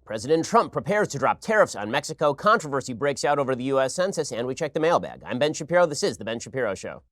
President Trump prepares to drop tariffs on Mexico. Controversy breaks out over the US Census, and we check the mailbag. I'm Ben Shapiro. This is The Ben Shapiro Show.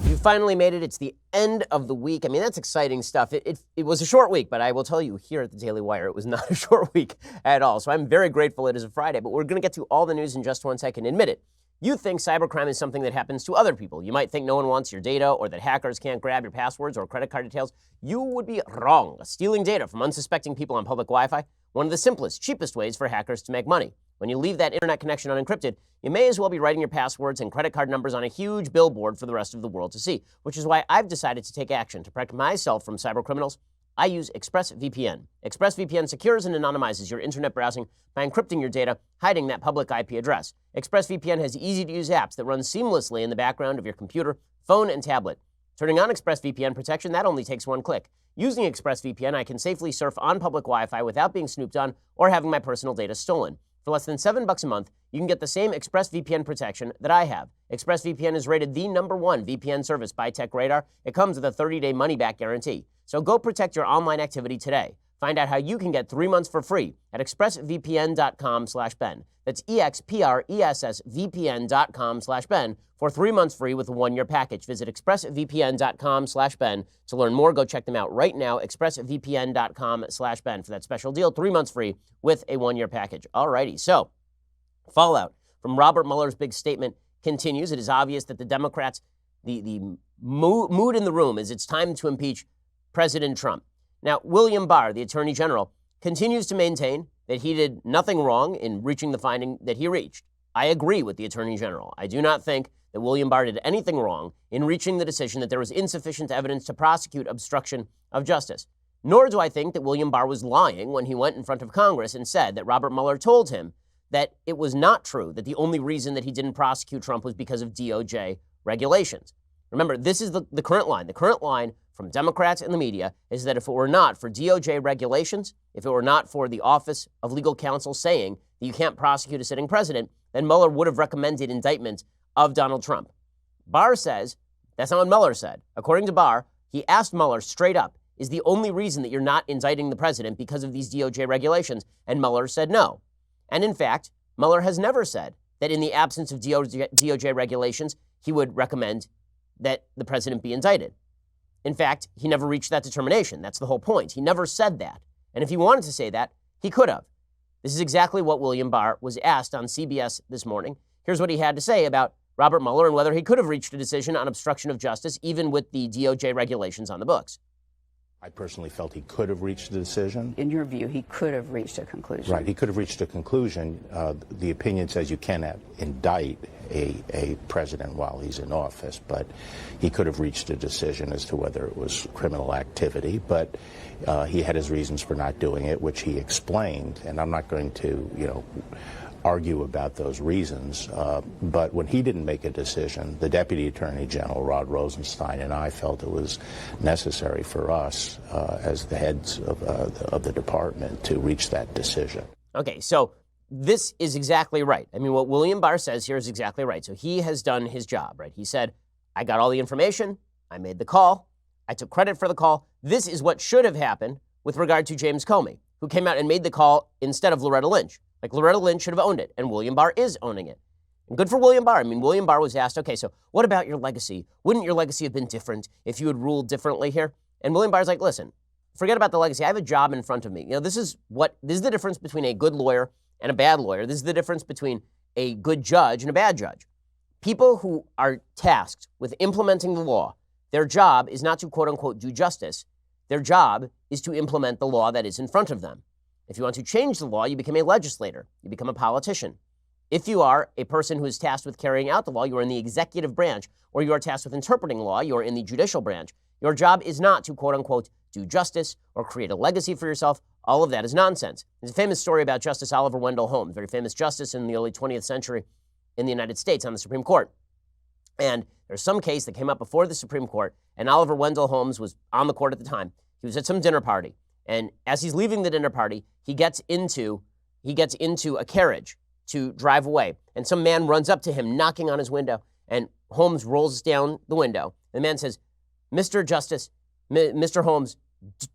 You finally made it. It's the end of the week. I mean, that's exciting stuff. It was a short week, but I will tell you here at the Daily Wire, it was not a short week at all. So I'm very grateful it is a Friday, but we're going to get to all the news in just 1 second. Admit it. You think cybercrime is something that happens to other people. You might think no one wants your data or that hackers can't grab your passwords or credit card details. You would be wrong. Stealing data from unsuspecting people on public Wi-Fi, one of the simplest, cheapest ways for hackers to make money. When you leave that internet connection unencrypted, you may as well be writing your passwords and credit card numbers on a huge billboard for the rest of the world to see, which is why I've decided to take action to protect myself from cybercriminals. I use ExpressVPN. ExpressVPN secures and anonymizes your internet browsing by encrypting your data, hiding that public IP address. ExpressVPN has easy-to-use apps that run seamlessly in the background of your computer, phone, and tablet. Turning on ExpressVPN protection, that only takes one click. Using ExpressVPN, I can safely surf on public Wi-Fi without being snooped on or having my personal data stolen. For less than $7 a month, you can get the same ExpressVPN protection that I have. ExpressVPN is rated the #1 VPN service by TechRadar. It comes with a 30-day money-back guarantee. So go protect your online activity today. Find out how you can get 3 months for free at expressvpn.com/Ben. That's expressvpn.com/Ben for 3 months free with a 1-year package. Visit expressvpn.com/Ben to learn more. Go check them out right now, expressvpn.com/Ben for that special deal, 3 months free with a 1-year package. Alrighty, so fallout from Robert Mueller's big statement continues. It is obvious that the Democrats, the mood in the room is it's time to impeach President Trump. Now, William Barr, the Attorney General, continues to maintain that he did nothing wrong in reaching the finding that he reached. I agree with the Attorney General. I do not think that William Barr did anything wrong in reaching the decision that there was insufficient evidence to prosecute obstruction of justice. Nor do I think that William Barr was lying when he went in front of Congress and said that Robert Mueller told him that it was not true, that the only reason that he didn't prosecute Trump was because of DOJ regulations. Remember, this is the current line. The current line from Democrats and the media is that if it were not for DOJ regulations, if it were not for the Office of Legal Counsel saying that you can't prosecute a sitting president, then Mueller would have recommended indictment of Donald Trump. Barr says that's not what Mueller said. According to Barr, he asked Mueller straight up, is the only reason that you're not indicting the president because of these DOJ regulations? And Mueller said no. And in fact, Mueller has never said that in the absence of DOJ regulations, he would recommend that the president be indicted. In fact, he never reached that determination. That's the whole point. He never said that. And if he wanted to say that, he could have. This is exactly what William Barr was asked on CBS this morning. Here's what he had to say about Robert Mueller and whether he could have reached a decision on obstruction of justice, even with the DOJ regulations on the books. I personally felt he could have reached a decision. In your view, he could have reached a conclusion. Right, he could have reached a conclusion. The opinion says you cannot indict a president while he's in office, but he could have reached a decision as to whether it was criminal activity. But he had his reasons for not doing it, which he explained, and I'm not going to, argue about those reasons. But when he didn't make a decision, the Deputy Attorney General, Rod Rosenstein, and I felt it was necessary for us as the heads of the department to reach that decision. Okay, so this is exactly right. I mean, what William Barr says here is exactly right. So he has done his job, right? He said, I got all the information. I made the call. I took credit for the call. This is what should have happened with regard to James Comey, who came out and made the call instead of Loretta Lynch. Like, Loretta Lynch should have owned it, and William Barr is owning it. And good for William Barr. I mean, William Barr was asked, okay, so what about your legacy? Wouldn't your legacy have been different if you had ruled differently here? And William Barr's like, listen, forget about the legacy. I have a job in front of me. This is the difference between a good lawyer and a bad lawyer. This is the difference between a good judge and a bad judge. People who are tasked with implementing the law, their job is not to, quote unquote, do justice. Their job is to implement the law that is in front of them. If you want to change the law, you become a legislator. You become a politician. If you are a person who is tasked with carrying out the law, you are in the executive branch, or you are tasked with interpreting law, you are in the judicial branch. Your job is not to, quote unquote, do justice or create a legacy for yourself. All of that is nonsense. There's a famous story about Justice Oliver Wendell Holmes, very famous justice in the early 20th century in the United States on the Supreme Court. And there's some case that came up before the Supreme Court, and Oliver Wendell Holmes was on the court at the time. He was at some dinner party. And as he's leaving the dinner party, he gets into a carriage to drive away. And some man runs up to him, knocking on his window. And Holmes rolls down the window. The man says, Mr. Justice, Mr. Holmes,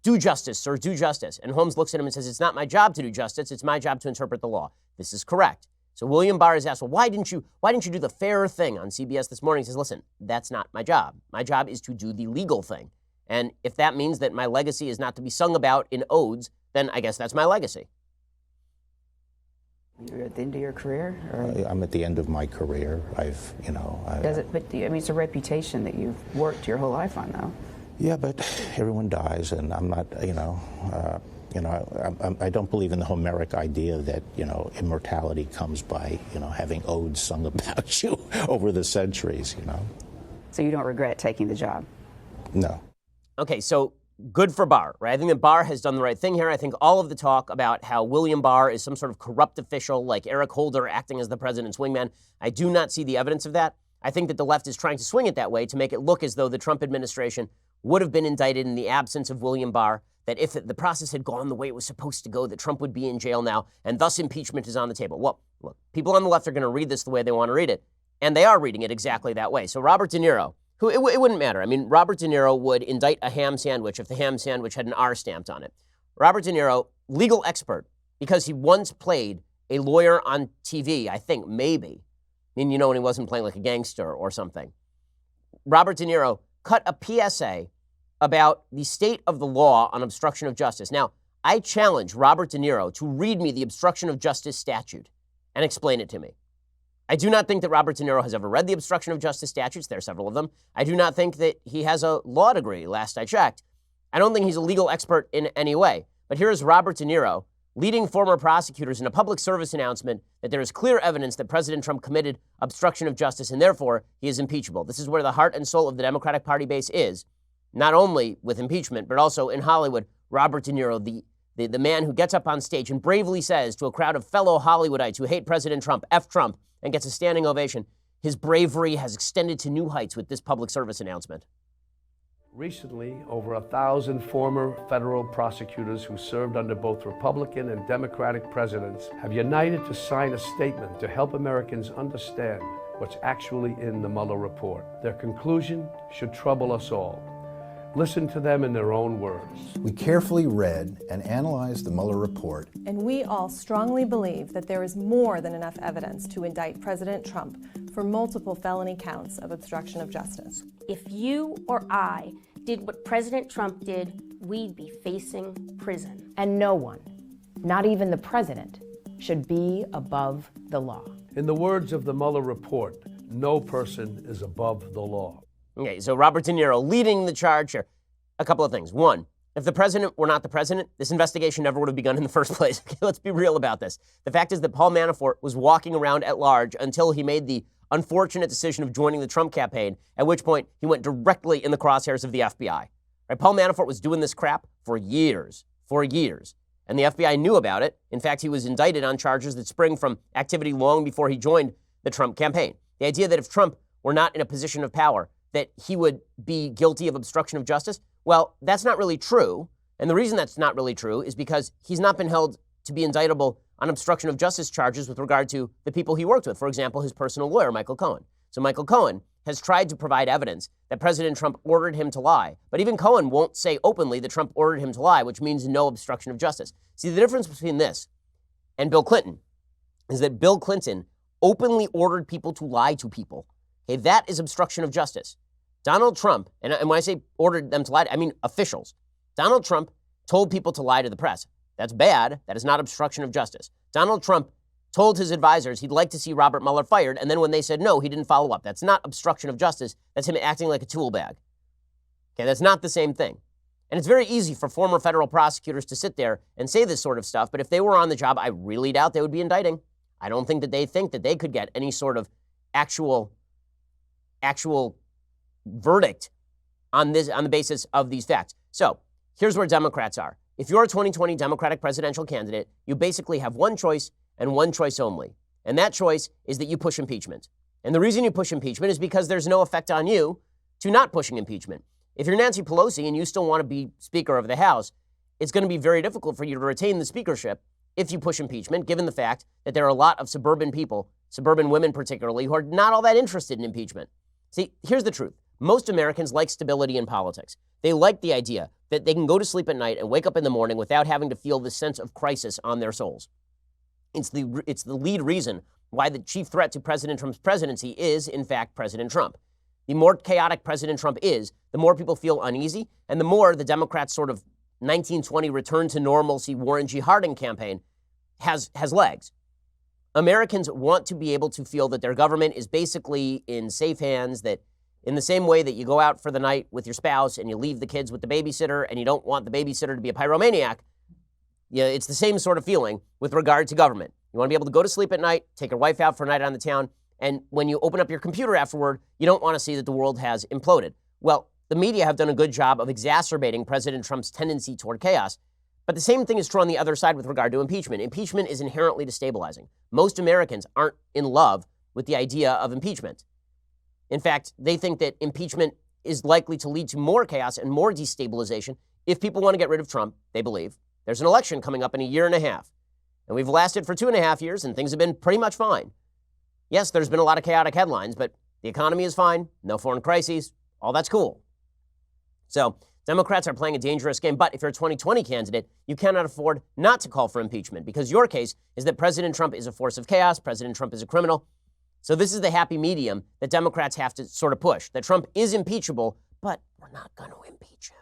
do justice, sir, do justice. And Holmes looks at him and says, it's not my job to do justice. It's my job to interpret the law. This is correct. So William Barr is asked, well, why didn't you do the fair thing on CBS this morning? He says, listen, that's not my job. My job is to do the legal thing. And if that means that my legacy is not to be sung about in odes, then I guess that's my legacy. You're at the end of your career? Or? I'm at the end of my career. But it's a reputation that you've worked your whole life on, though. Yeah, but everyone dies, and I'm not, I don't believe in the Homeric idea that, immortality comes by, having odes sung about you over the centuries, So you don't regret taking the job? No. Okay, so good for Barr, right? I think that Barr has done the right thing here. I think all of the talk about how William Barr is some sort of corrupt official like Eric Holder acting as the president's wingman, I do not see the evidence of that. I think that the left is trying to swing it that way to make it look as though the Trump administration would have been indicted in the absence of William Barr, that if the process had gone the way it was supposed to go, that Trump would be in jail now, and thus impeachment is on the table. Well, look, people on the left are going to read this the way they want to read it, and they are reading it exactly that way. So Robert De Niro, who it wouldn't matter. I mean, Robert De Niro would indict a ham sandwich if the ham sandwich had an R stamped on it. Robert De Niro, legal expert, because he once played a lawyer on TV, I think, maybe. I mean, when he wasn't playing like a gangster or something. Robert De Niro cut a PSA about the state of the law on obstruction of justice. Now, I challenge Robert De Niro to read me the obstruction of justice statute and explain it to me. I do not think that Robert De Niro has ever read the obstruction of justice statutes. There are several of them. I do not think that he has a law degree, last I checked. I don't think he's a legal expert in any way. But here is Robert De Niro leading former prosecutors in a public service announcement that there is clear evidence that President Trump committed obstruction of justice and therefore he is impeachable. This is where the heart and soul of the Democratic Party base is, not only with impeachment, but also in Hollywood. Robert De Niro, the man who gets up on stage and bravely says to a crowd of fellow Hollywoodites who hate President Trump, F Trump, and gets a standing ovation. His bravery has extended to new heights with this public service announcement. Recently, over 1,000 former federal prosecutors who served under both Republican and Democratic presidents have united to sign a statement to help Americans understand what's actually in the Mueller report. Their conclusion should trouble us all. Listen to them in their own words. We carefully read and analyzed the Mueller report. And we all strongly believe that there is more than enough evidence to indict President Trump for multiple felony counts of obstruction of justice. If you or I did what President Trump did, we'd be facing prison. And no one, not even the president, should be above the law. In the words of the Mueller report, no person is above the law. Okay, so Robert De Niro leading the charge here. A couple of things. One, if the president were not the president, this investigation never would have begun in the first place. Okay, let's be real about this. The fact is that Paul Manafort was walking around at large until he made the unfortunate decision of joining the Trump campaign, at which point he went directly in the crosshairs of the FBI. Right? Paul Manafort was doing this crap for years. And the FBI knew about it. In fact, he was indicted on charges that spring from activity long before he joined the Trump campaign. The idea that if Trump were not in a position of power, that he would be guilty of obstruction of justice, well, that's not really true. And the reason that's not really true is because he's not been held to be indictable on obstruction of justice charges with regard to the people he worked with. For example, his personal lawyer, Michael Cohen. So Michael Cohen has tried to provide evidence that President Trump ordered him to lie. But even Cohen won't say openly that Trump ordered him to lie, which means no obstruction of justice. See, the difference between this and Bill Clinton is that Bill Clinton openly ordered people to lie to people. Okay, that is obstruction of justice. Donald Trump, and when I say ordered them to lie, I mean officials. Donald Trump told people to lie to the press. That's bad. That is not obstruction of justice. Donald Trump told his advisors he'd like to see Robert Mueller fired, and then when they said no, he didn't follow up. That's not obstruction of justice. That's him acting like a tool bag. Okay, that's not the same thing. And it's very easy for former federal prosecutors to sit there and say this sort of stuff, but if they were on the job, I really doubt they would be indicting. I don't think that they think that they could get any sort of actual verdict on the basis of these facts. So here's where Democrats are. If you're a 2020 Democratic presidential candidate, you basically have one choice and one choice only. And that choice is that you push impeachment. And the reason you push impeachment is because there's no effect on you to not pushing impeachment. If you're Nancy Pelosi and you still want to be Speaker of the House, it's going to be very difficult for you to retain the speakership if you push impeachment, given the fact that there are a lot of suburban people, suburban women particularly, who are not all that interested in impeachment. See, here's the truth. Most Americans like stability in politics. They like the idea that they can go to sleep at night and wake up in the morning without having to feel the sense of crisis on their souls. It's the lead reason why the chief threat to President Trump's presidency is, in fact, President Trump. The more chaotic President Trump is, the more people feel uneasy, and the more the Democrats' sort of 1920 return to normalcy Warren G. Harding campaign has legs. Americans want to be able to feel that their government is basically in safe hands, that in the same way that you go out for the night with your spouse and you leave the kids with the babysitter and you don't want the babysitter to be a pyromaniac, it's the same sort of feeling with regard to government. You want to be able to go to sleep at night, take your wife out for a night on the town, and when you open up your computer afterward, you don't want to see that the world has imploded. Well, the media have done a good job of exacerbating President Trump's tendency toward chaos. But the same thing is true on the other side with regard to impeachment. Impeachment is inherently destabilizing. Most Americans aren't in love with the idea of impeachment. In fact, they think that impeachment is likely to lead to more chaos and more destabilization if people want to get rid of Trump, they believe. There's an election coming up in a year and a half. And we've lasted for 2.5 years, and things have been pretty much fine. Yes, there's been a lot of chaotic headlines, but the economy is fine, no foreign crises, all that's cool. So Democrats are playing a dangerous game, but if you're a 2020 candidate, you cannot afford not to call for impeachment, because your case is that President Trump is a force of chaos, President Trump is a criminal. So this is the happy medium that Democrats have to sort of push, that Trump is impeachable, but we're not going to impeach him.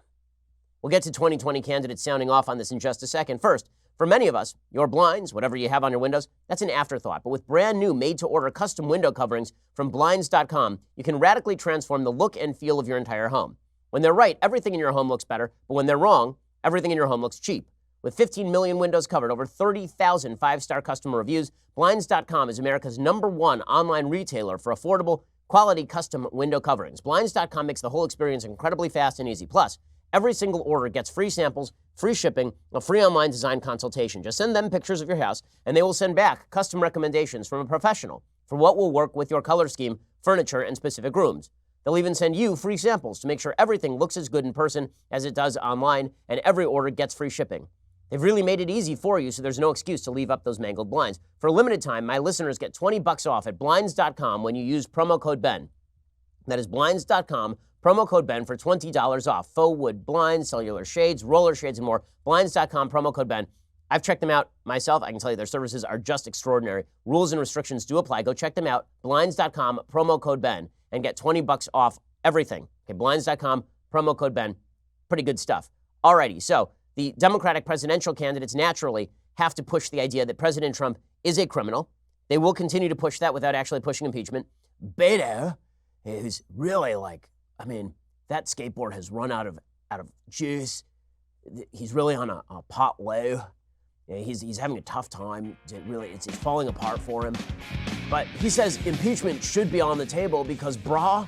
We'll get to 2020 candidates sounding off on this in just a second. First, for many of us, your blinds, whatever you have on your windows, that's an afterthought. But with brand new made-to-order custom window coverings from Blinds.com, you can radically transform the look and feel of your entire home. When they're right, everything in your home looks better, but when they're wrong, everything in your home looks cheap. With 15 million windows covered, over 30,000 five-star customer reviews, Blinds.com is America's #1 online retailer for affordable, quality custom window coverings. Blinds.com makes the whole experience incredibly fast and easy. Plus, every single order gets free samples, free shipping, a free online design consultation. Just send them pictures of your house, and they will send back custom recommendations from a professional for what will work with your color scheme, furniture, and specific rooms. They'll even send you free samples to make sure everything looks as good in person as it does online, and every order gets free shipping. They've really made it easy for you, so there's no excuse to leave up those mangled blinds. For a limited time, my listeners get $20 off at Blinds.com when you use promo code BEN. That is Blinds.com, promo code BEN for $20 off. Faux wood blinds, cellular shades, roller shades, and more. Blinds.com, promo code BEN. I've checked them out myself. I can tell you their services are just extraordinary. Rules and restrictions do apply. Go check them out. Blinds.com, promo code BEN, and get $20 off everything. Okay, Blinds.com, promo code BEN. Pretty good stuff. Alrighty, so the Democratic presidential candidates naturally have to push the idea that President Trump is a criminal. They will continue to push that without actually pushing impeachment. Beto is really that skateboard has run out of juice. He's really on a pot low. He's having a tough time. It's falling apart for him. But he says impeachment should be on the table because, brah,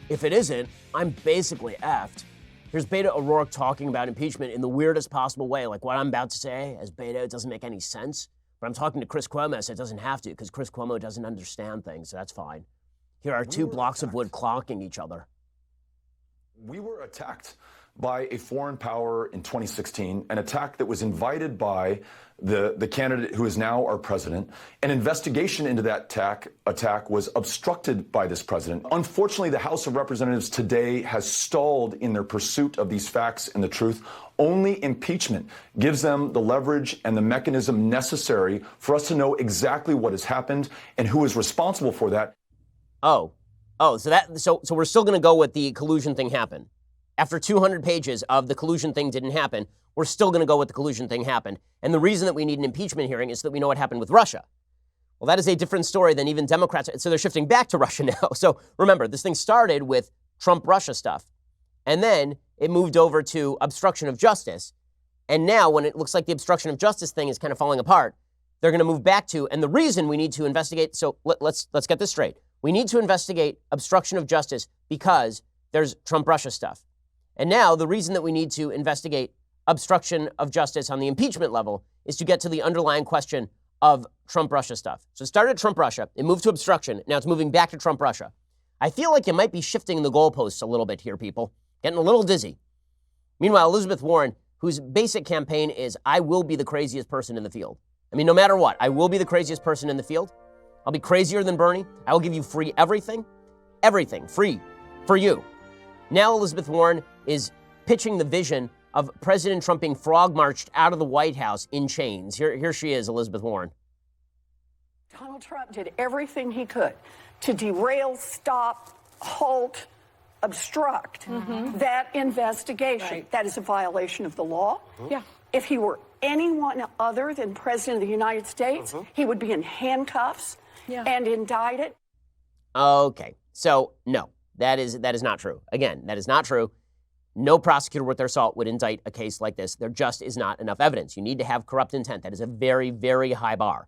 if it isn't, I'm basically effed. Here's Beto O'Rourke talking about impeachment in the weirdest possible way, like what I'm about to say, as Beto, it doesn't make any sense. But I'm talking to Chris Cuomo, so it doesn't have to, because Chris Cuomo doesn't understand things, so that's fine. Here are two blocks of wood clocking each other. We were attacked by a foreign power in 2016, an attack that was invited by the candidate who is now our president. An investigation into that attack was obstructed by this president. Unfortunately, the House of Representatives today has stalled in their pursuit of these facts and the truth. Only impeachment gives them the leverage and the mechanism necessary for us to know exactly what has happened and who is responsible for that. So we're still going to go with the collusion thing happened. After 200 pages of the collusion thing didn't happen, we're still going to go with the collusion thing happened. And the reason that we need an impeachment hearing is so that we know what happened with Russia. Well, that is a different story than even Democrats. So they're shifting back to Russia now. So remember, this thing started with Trump-Russia stuff. And then it moved over to obstruction of justice. And now when it looks like the obstruction of justice thing is kind of falling apart, they're going to move back to, and the reason we need to investigate, so let's get this straight. We need to investigate obstruction of justice because there's Trump-Russia stuff. And now the reason that we need to investigate obstruction of justice on the impeachment level is to get to the underlying question of Trump-Russia stuff. So it started at Trump-Russia, it moved to obstruction, now it's moving back to Trump-Russia. I feel like you might be shifting the goalposts a little bit here, people. Getting a little dizzy. Meanwhile, Elizabeth Warren, whose basic campaign is, I will be the craziest person in the field. I mean, no matter what, I will be the craziest person in the field. I'll be crazier than Bernie. I will give you free everything free for you. Now Elizabeth Warren is pitching the vision of President Trump being frog marched out of the White House in chains. Here she is, Elizabeth Warren. Donald Trump did everything he could to derail, stop, halt, obstruct that investigation. Right. That is a violation of the law. Yeah. If he were anyone other than President of the United States, he would be in handcuffs and indicted. Okay, so no, that is not true. Again, that is not true. No prosecutor worth their salt would indict a case like this. There just is not enough evidence. You need to have corrupt intent. That is a very, very high bar.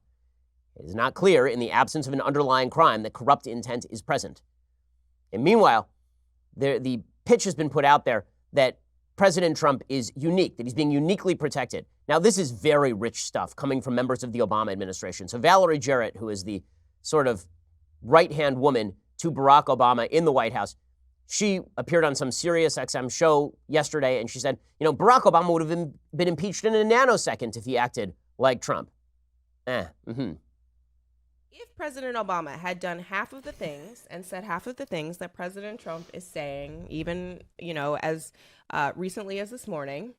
It is not clear in the absence of an underlying crime that corrupt intent is present. And meanwhile, the pitch has been put out there that President Trump is unique, that he's being uniquely protected. Now, this is very rich stuff coming from members of the Obama administration. So Valerie Jarrett, who is the sort of right-hand woman to Barack Obama in the White House, she appeared on some Sirius XM show yesterday, and she said, Barack Obama would have been impeached in a nanosecond if he acted like Trump. If President Obama had done half of the things and said half of the things that President Trump is saying, even, as recently as this morning,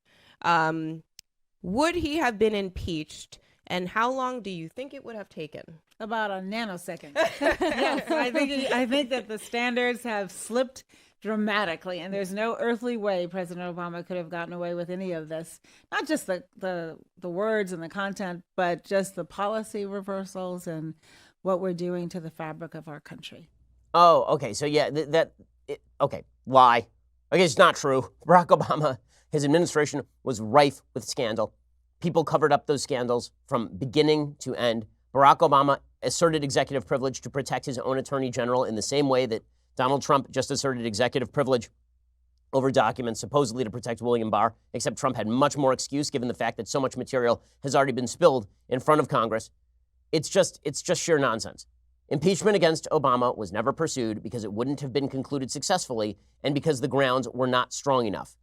would he have been impeached? And how long do you think it would have taken? About a nanosecond. Yes, I think that the standards have slipped dramatically, and there's no earthly way President Obama could have gotten away with any of this. Not just the words and the content, but just the policy reversals and what we're doing to the fabric of our country. Oh, okay. So yeah, lie. Okay, it's not true. Barack Obama, his administration was rife with scandal. People covered up those scandals from beginning to end. Barack Obama asserted executive privilege to protect his own attorney general in the same way that Donald Trump just asserted executive privilege over documents supposedly to protect William Barr, except Trump had much more excuse given the fact that so much material has already been spilled in front of Congress. It's just sheer nonsense. Impeachment against Obama was never pursued because it wouldn't have been concluded successfully and because the grounds were not strong enough.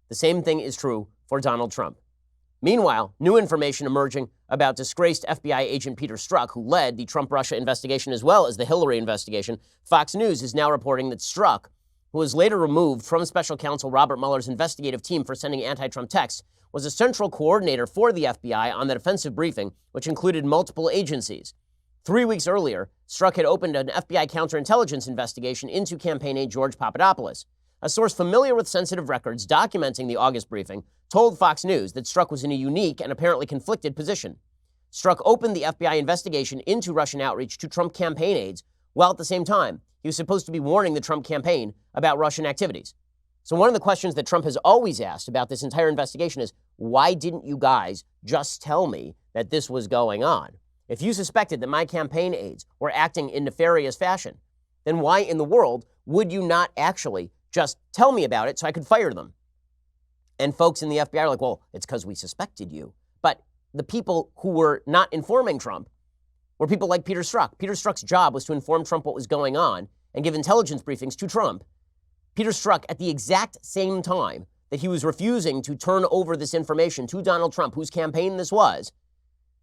The same thing is true for Donald Trump. Meanwhile, new information emerging about disgraced FBI agent Peter Strzok, who led the Trump-Russia investigation as well as the Hillary investigation. Fox News is now reporting that Strzok, who was later removed from special counsel Robert Mueller's investigative team for sending anti-Trump texts, was a central coordinator for the FBI on that offensive briefing, which included multiple agencies. 3 weeks earlier, Strzok had opened an FBI counterintelligence investigation into campaign aide George Papadopoulos. A source familiar with sensitive records documenting the August briefing told Fox News that Strzok was in a unique and apparently conflicted position. Strzok opened the FBI investigation into Russian outreach to Trump campaign aides, while at the same time, he was supposed to be warning the Trump campaign about Russian activities. So one of the questions that Trump has always asked about this entire investigation is, why didn't you guys just tell me that this was going on? If you suspected that my campaign aides were acting in nefarious fashion, then why in the world would you not actually just tell me about it so I could fire them? And folks in the FBI are like, well, it's because we suspected you. But the people who were not informing Trump were people like Peter Strzok. Peter Strzok's job was to inform Trump what was going on and give intelligence briefings to Trump. Peter Strzok, at the exact same time that he was refusing to turn over this information to Donald Trump, whose campaign this was,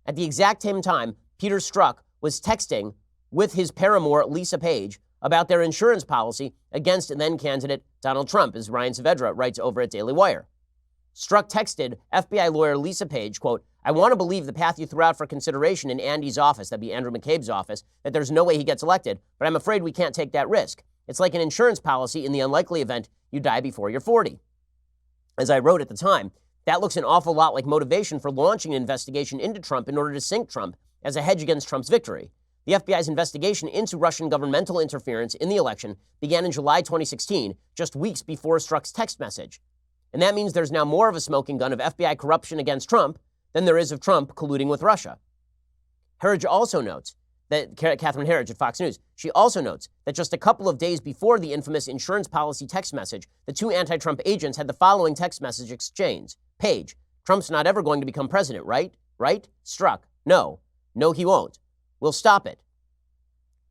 at the exact same time, Peter Strzok was texting with his paramour, Lisa Page, about their insurance policy against then-candidate Donald Trump, as Ryan Saavedra writes over at Daily Wire. Strzok texted FBI lawyer Lisa Page, quote, "I want to believe the path you threw out for consideration in Andy's office," that'd be Andrew McCabe's office, "that there's no way he gets elected, but I'm afraid we can't take that risk. It's like an insurance policy in the unlikely event you die before you're 40. As I wrote at the time, that looks an awful lot like motivation for launching an investigation into Trump in order to sink Trump as a hedge against Trump's victory. The FBI's investigation into Russian governmental interference in the election began in July 2016, just weeks before Strzok's text message. And that means there's now more of a smoking gun of FBI corruption against Trump than there is of Trump colluding with Russia. Herridge also notes that, Catherine Herridge at Fox News, she also notes that just a couple of days before the infamous insurance policy text message, the two anti-Trump agents had the following text message exchange. Page, "Trump's not ever going to become president, right? Right? Strzok, no. No, he won't. We'll stop it."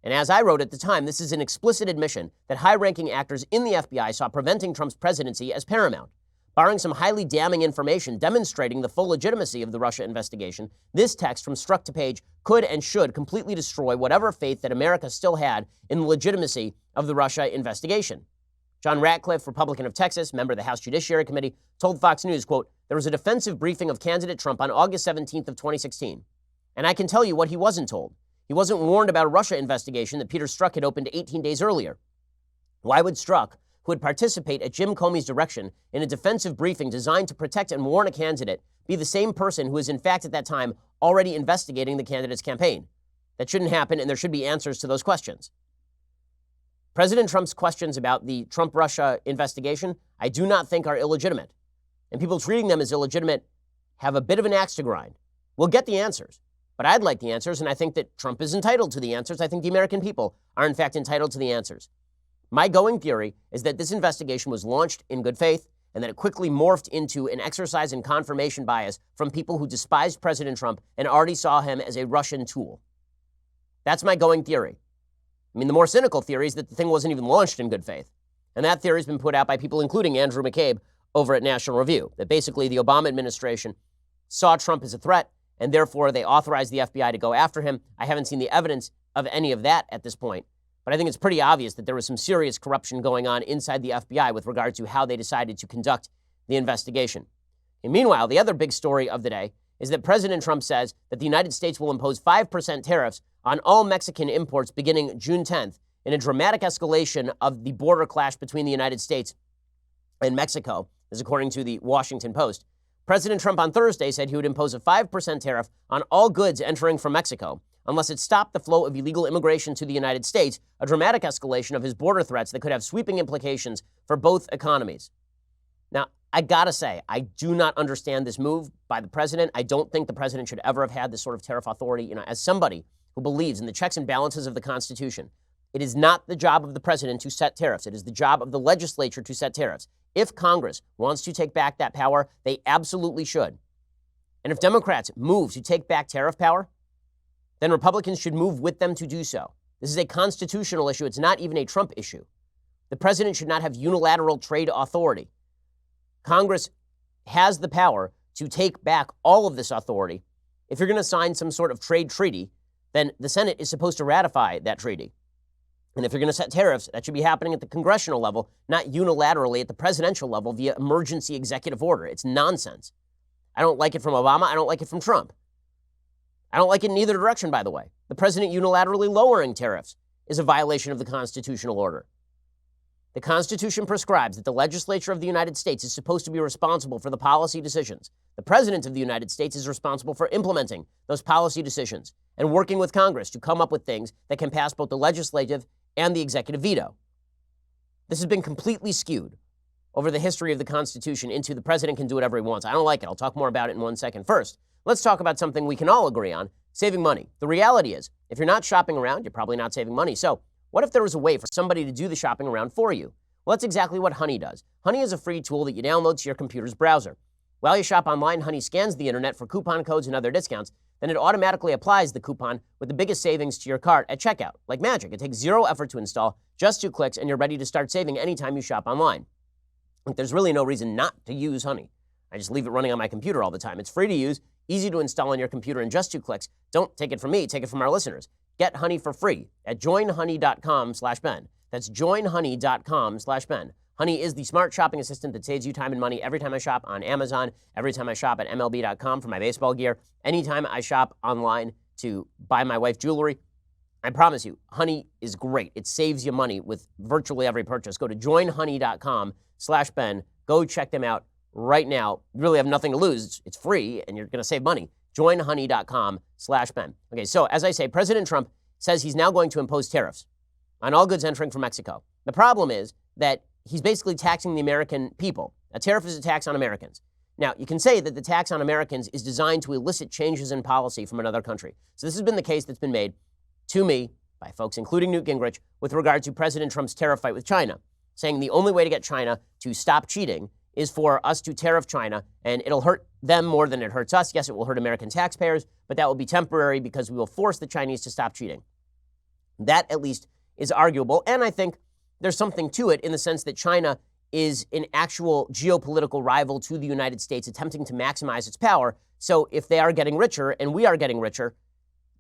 And as I wrote at the time, this is an explicit admission that high-ranking actors in the FBI saw preventing Trump's presidency as paramount. Barring some highly damning information demonstrating the full legitimacy of the Russia investigation, this text from Strzok to Page could and should completely destroy whatever faith that America still had in the legitimacy of the Russia investigation. John Ratcliffe, Republican of Texas, member of the House Judiciary Committee, told Fox News, quote, there was a defensive briefing of candidate Trump on August 17th of 2016. And I can tell you what he wasn't told. He wasn't warned about a Russia investigation that Peter Strzok had opened 18 days earlier. Why would Strzok, who would participate at Jim Comey's direction in a defensive briefing designed to protect and warn a candidate, be the same person who was in fact at that time already investigating the candidate's campaign? That shouldn't happen, and there should be answers to those questions. President Trump's questions about the Trump-Russia investigation, I do not think are illegitimate. And people treating them as illegitimate have a bit of an axe to grind. We'll get the answers, but I'd like the answers, and I think that Trump is entitled to the answers. I think the American people are, in fact, entitled to the answers. My going theory is that this investigation was launched in good faith and that it quickly morphed into an exercise in confirmation bias from people who despised President Trump and already saw him as a Russian tool. That's my going theory. I mean, the more cynical theory is that the thing wasn't even launched in good faith. And that theory has been put out by people, including Andrew McCabe, over at National Review, that basically the Obama administration saw Trump as a threat, and therefore they authorized the FBI to go after him. I haven't seen the evidence of any of that at this point, but I think it's pretty obvious that there was some serious corruption going on inside the FBI with regard to how they decided to conduct the investigation. And meanwhile, the other big story of the day is that President Trump says that the United States will impose 5% tariffs on all Mexican imports beginning June 10th in a dramatic escalation of the border clash between the United States and Mexico, as according to the Washington Post. President Trump on Thursday said he would impose a 5% tariff on all goods entering from Mexico unless it stopped the flow of illegal immigration to the United States, a dramatic escalation of his border threats that could have sweeping implications for both economies. Now, I gotta say, I do not understand this move by the president. I don't think the president should ever have had this sort of tariff authority. As somebody who believes in the checks and balances of the Constitution, it is not the job of the president to set tariffs. It is the job of the legislature to set tariffs. If Congress wants to take back that power, they absolutely should. And if Democrats move to take back tariff power, then Republicans should move with them to do so. This is a constitutional issue. It's not even a Trump issue. The president should not have unilateral trade authority. Congress has the power to take back all of this authority. If you're going to sign some sort of trade treaty, then the Senate is supposed to ratify that treaty. And if you're going to set tariffs, that should be happening at the congressional level, not unilaterally at the presidential level via emergency executive order. It's nonsense. I don't like it from Obama. I don't like it from Trump. I don't like it in either direction, by the way. The president unilaterally lowering tariffs is a violation of the constitutional order. The Constitution prescribes that the legislature of the United States is supposed to be responsible for the policy decisions. The President of the United States is responsible for implementing those policy decisions and working with Congress to come up with things that can pass both the legislative and the executive veto. This has been completely skewed over the history of the Constitution into the president can do whatever he wants. I don't like it. I'll talk more about it in 1 second. First, let's talk about something we can all agree on, saving money. The reality is, if you're not shopping around, you're probably not saving money. So what if there was a way for somebody to do the shopping around for you? Well, that's exactly what Honey does. Honey is a free tool that you download to your computer's browser. While you shop online, Honey scans the internet for coupon codes and other discounts. Then it automatically applies the coupon with the biggest savings to your cart at checkout. Like magic, it takes zero effort to install, just 2 clicks, and you're ready to start saving anytime you shop online. There's really no reason not to use Honey. I just leave it running on my computer all the time. It's free to use, easy to install on your computer in just 2 clicks. Don't take it from me, take it from our listeners. Get Honey for free at joinhoney.com/Ben. That's joinhoney.com/Ben. Honey is the smart shopping assistant that saves you time and money every time I shop on Amazon, every time I shop at MLB.com for my baseball gear, anytime I shop online to buy my wife jewelry. I promise you, Honey is great. It saves you money with virtually every purchase. Go to joinhoney.com/Ben. Go check them out right now. You really have nothing to lose. It's free, and you're going to save money. Joinhoney.com/Ben. Okay, so as I say, President Trump says he's now going to impose tariffs on all goods entering from Mexico. The problem is that he's basically taxing the American people. A tariff is a tax on Americans. Now, you can say that the tax on Americans is designed to elicit changes in policy from another country. So this has been the case that's been made to me by folks, including Newt Gingrich, with regard to President Trump's tariff fight with China, saying the only way to get China to stop cheating is for us to tariff China, and it'll hurt them more than it hurts us. Yes, it will hurt American taxpayers, but that will be temporary because we will force the Chinese to stop cheating. That, at least, is arguable, and I think there's something to it in the sense that China is an actual geopolitical rival to the United States, attempting to maximize its power. So if they are getting richer, and we are getting richer,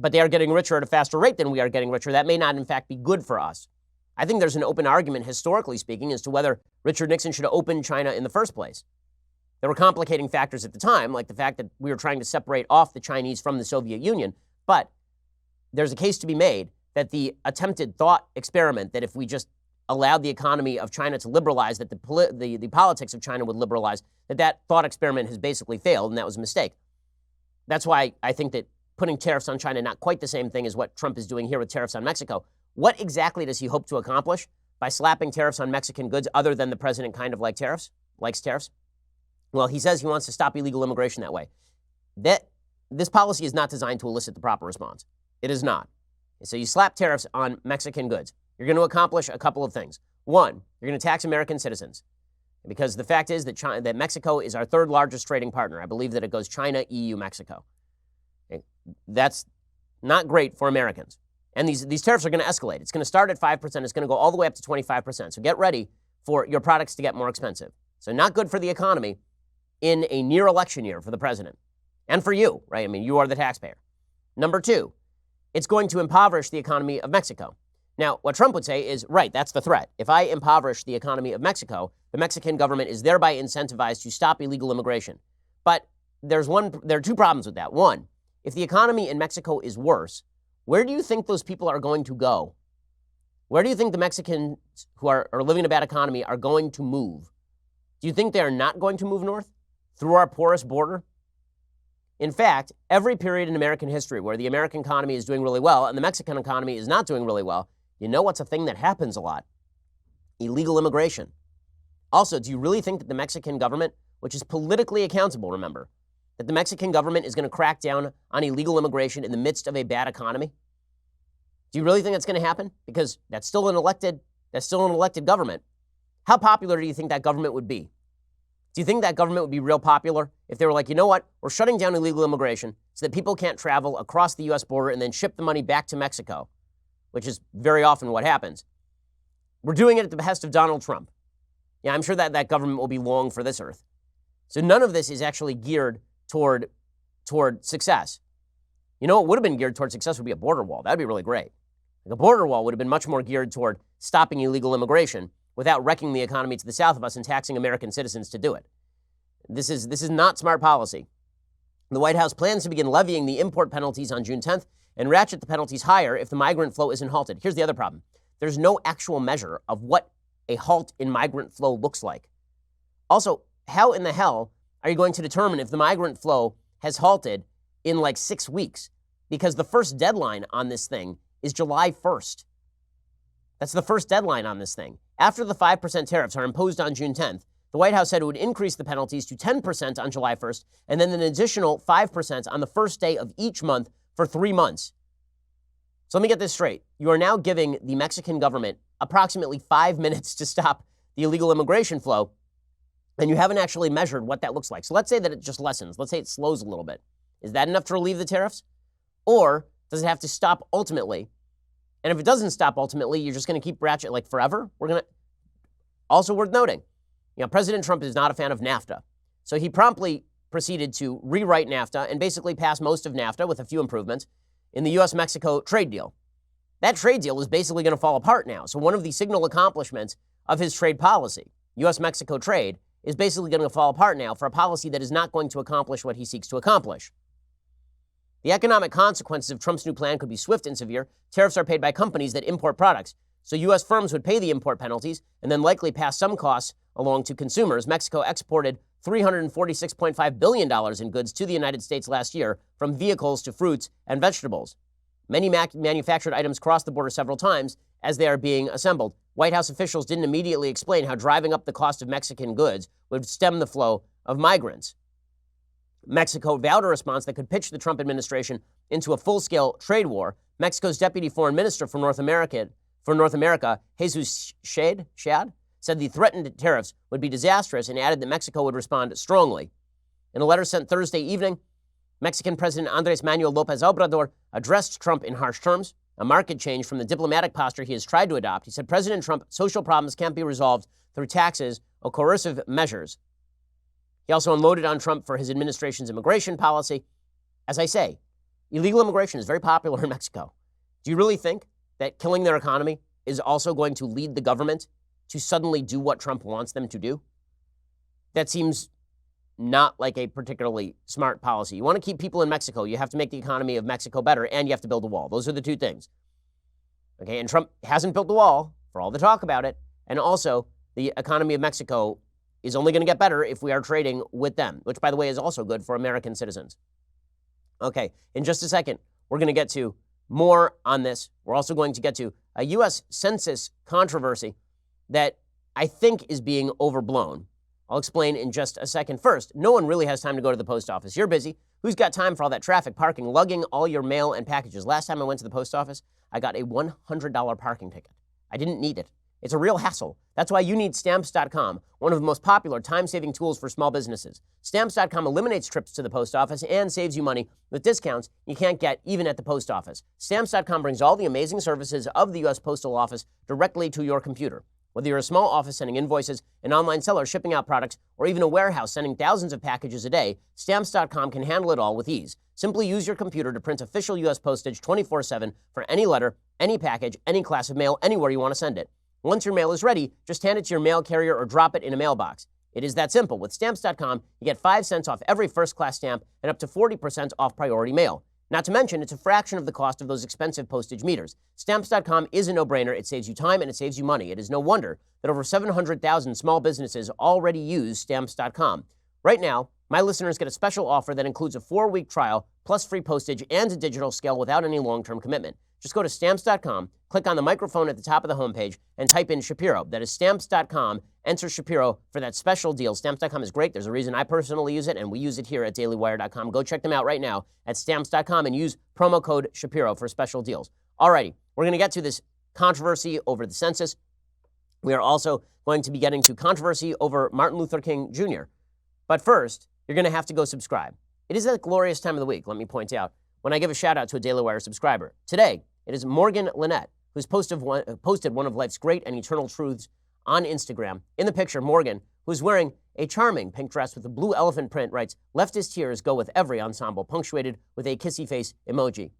but they are getting richer at a faster rate than we are getting richer, that may not, in fact, be good for us. I think there's an open argument, historically speaking, as to whether Richard Nixon should have opened China in the first place. There were complicating factors at the time, like the fact that we were trying to separate off the Chinese from the Soviet Union. But there's a case to be made that the attempted thought experiment that if we just allowed the economy of China to liberalize, that the politics of China would liberalize, that thought experiment has basically failed, and that was a mistake. That's why I think that putting tariffs on China, not quite the same thing as what Trump is doing here with tariffs on Mexico. What exactly does he hope to accomplish by slapping tariffs on Mexican goods other than the president kind of likes tariffs? Well, he says he wants to stop illegal immigration that way. This policy is not designed to elicit the proper response. It is not. So you slap tariffs on Mexican goods. You're going to accomplish a couple of things. One, you're going to tax American citizens. Because the fact is that Mexico is our third largest trading partner. I believe that it goes China, EU, Mexico. Okay. That's not great for Americans. And these tariffs are going to escalate. It's going to start at 5%. It's going to go all the way up to 25%. So get ready for your products to get more expensive. So not good for the economy in a near election year for the president. And for you, right? I mean, you are the taxpayer. Number two, it's going to impoverish the economy of Mexico. Now, what Trump would say is, right, that's the threat. If I impoverish the economy of Mexico, the Mexican government is thereby incentivized to stop illegal immigration. But there are two problems with that. One, if the economy in Mexico is worse, where do you think those people are going to go? Where do you think the Mexicans who are living in a bad economy are going to move? Do you think they are not going to move north through our porous border? In fact, every period in American history where the American economy is doing really well and the Mexican economy is not doing really well, you know what's a thing that happens a lot? Illegal immigration. Also, do you really think that the Mexican government, which is politically accountable, remember, that the Mexican government is going to crack down on illegal immigration in the midst of a bad economy? Do you really think that's going to happen? Because that's still an elected government. How popular do you think that government would be? Do you think that government would be real popular if they were like, you know what, we're shutting down illegal immigration so that people can't travel across the U.S. border and then ship the money back to Mexico, which is very often what happens. We're doing it at the behest of Donald Trump. Yeah, I'm sure that government will be long for this earth. So none of this is actually geared toward success. You know what would have been geared toward success would be a border wall. That would be really great. Like a border wall would have been much more geared toward stopping illegal immigration without wrecking the economy to the south of us and taxing American citizens to do it. This is not smart policy. The White House plans to begin levying the import penalties on June 10th and ratchet the penalties higher if the migrant flow isn't halted. Here's the other problem. There's no actual measure of what a halt in migrant flow looks like. Also, how in the hell are you going to determine if the migrant flow has halted in like 6 weeks? Because the first deadline on this thing is July 1st. That's the first deadline on this thing. After the 5% tariffs are imposed on June 10th, the White House said it would increase the penalties to 10% on July 1st and then an additional 5% on the first day of each month for 3 months. So let me get this straight. You are now giving the Mexican government approximately 5 minutes to stop the illegal immigration flow, and you haven't actually measured what that looks like. So let's say that it just lessens. Let's say it slows a little bit. Is that enough to relieve the tariffs? Or does it have to stop ultimately? And if it doesn't stop ultimately, you're just going to keep ratchet like forever? Also worth noting, President Trump is not a fan of NAFTA. So he promptly proceeded to rewrite NAFTA and basically pass most of NAFTA with a few improvements in the U.S.-Mexico trade deal. That trade deal is basically going to fall apart now. So one of the signal accomplishments of his trade policy, U.S.-Mexico trade, is basically going to fall apart now for a policy that is not going to accomplish what he seeks to accomplish. The economic consequences of Trump's new plan could be swift and severe. Tariffs are paid by companies that import products. So U.S. firms would pay the import penalties and then likely pass some costs along to consumers. Mexico exported $346.5 billion in goods to the United States last year, from vehicles to fruits and vegetables. Many manufactured items crossed the border several times as they are being assembled. White House officials didn't immediately explain how driving up the cost of Mexican goods would stem the flow of migrants. Mexico vowed a response that could pitch the Trump administration into a full-scale trade war. Mexico's deputy foreign minister for North America, Jesus Shad, said the threatened tariffs would be disastrous and added that Mexico would respond strongly. In a letter sent Thursday evening, Mexican President Andrés Manuel López Obrador addressed Trump in harsh terms, a marked change from the diplomatic posture he has tried to adopt. He said, President Trump, social problems can't be resolved through taxes or coercive measures. He also unloaded on Trump for his administration's immigration policy. As I say, illegal immigration is very popular in Mexico. Do you really think that killing their economy is also going to lead the government to suddenly do what Trump wants them to do? That seems not like a particularly smart policy. You want to keep people in Mexico, you have to make the economy of Mexico better, and you have to build a wall. Those are the two things. Okay, and Trump hasn't built the wall, for all the talk about it, and also the economy of Mexico is only going to get better if we are trading with them, which, by the way, is also good for American citizens. Okay, in just a second, we're going to get to more on this. We're also going to get to a US Census controversy that I think is being overblown. I'll explain in just a second. First, no one really has time to go to the post office. You're busy. Who's got time for all that traffic, parking, lugging all your mail and packages? Last time I went to the post office, I got a $100 parking ticket. I didn't need it. It's a real hassle. That's why you need Stamps.com, one of the most popular time-saving tools for small businesses. Stamps.com eliminates trips to the post office and saves you money with discounts you can't get even at the post office. Stamps.com brings all the amazing services of the U.S. Postal Office directly to your computer. Whether you're a small office sending invoices, an online seller shipping out products, or even a warehouse sending thousands of packages a day, Stamps.com can handle it all with ease. Simply use your computer to print official U.S. postage 24/7 for any letter, any package, any class of mail, anywhere you want to send it. Once your mail is ready, just hand it to your mail carrier or drop it in a mailbox. It is that simple. With Stamps.com, you get 5 cents off every first-class stamp and up to 40% off priority mail. Not to mention, it's a fraction of the cost of those expensive postage meters. Stamps.com is a no-brainer. It saves you time and it saves you money. It is no wonder that over 700,000 small businesses already use Stamps.com. Right now, my listeners get a special offer that includes a 4-week trial, plus free postage and a digital scale without any long-term commitment. Just go to Stamps.com, click on the microphone at the top of the homepage, and type in Shapiro. That is Stamps.com. Enter Shapiro for that special deal. Stamps.com is great. There's a reason I personally use it, and we use it here at dailywire.com. Go check them out right now at Stamps.com and use promo code Shapiro for special deals. Alrighty, we're going to get to this controversy over the census. We are also going to be getting to controversy over Martin Luther King Jr. But first, you're going to have to go subscribe. It is a glorious time of the week, let me point out, when I give a shout out to a Daily Wire subscriber. Today, it is Morgan Lynette, who's posted one of life's great and eternal truths on Instagram. In the picture, Morgan, who's wearing a charming pink dress with a blue elephant print, writes, "Leftist tears go with every ensemble," punctuated with a kissy face emoji.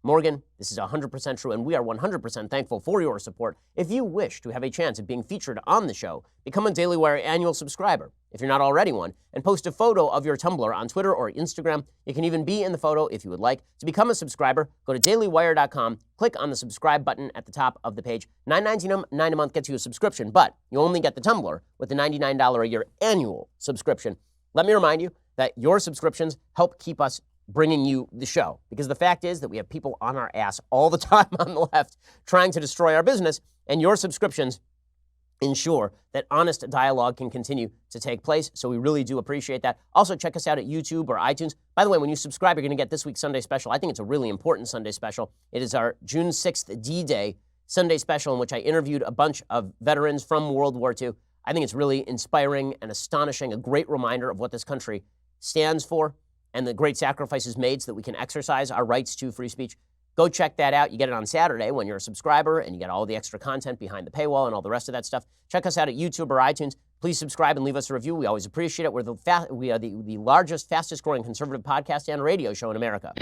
Morgan, this is 100% true, and we are 100% thankful for your support. If you wish to have a chance at being featured on the show, become a Daily Wire annual subscriber, if you're not already one, and post a photo of your Tumblr on Twitter or Instagram. You can even be in the photo if you would like. To become a subscriber, go to dailywire.com, click on the subscribe button at the top of the page. $9.99 a month gets you a subscription, but you only get the Tumblr with the $99 a year annual subscription. Let me remind you that your subscriptions help keep us bringing you the show, because the fact is that we have people on our ass all the time on the left trying to destroy our business, and your subscriptions ensure that honest dialogue can continue to take place. So we really do appreciate that. Also, check us out at YouTube or iTunes. By the way, when you subscribe, you're going to get this week's Sunday special. I think it's a really important Sunday special. It is our June 6th D-Day Sunday special, in which I interviewed a bunch of veterans from World War II. I think it's really inspiring and astonishing, a great reminder of what this country stands for and the great sacrifices made so that we can exercise our rights to free speech. Go check that out. You get it on Saturday when you're a subscriber, and you get all the extra content behind the paywall and all the rest of that stuff. Check us out at YouTube or iTunes. Please subscribe and leave us a review. We always appreciate it. We are the largest, fastest growing conservative podcast and radio show in America.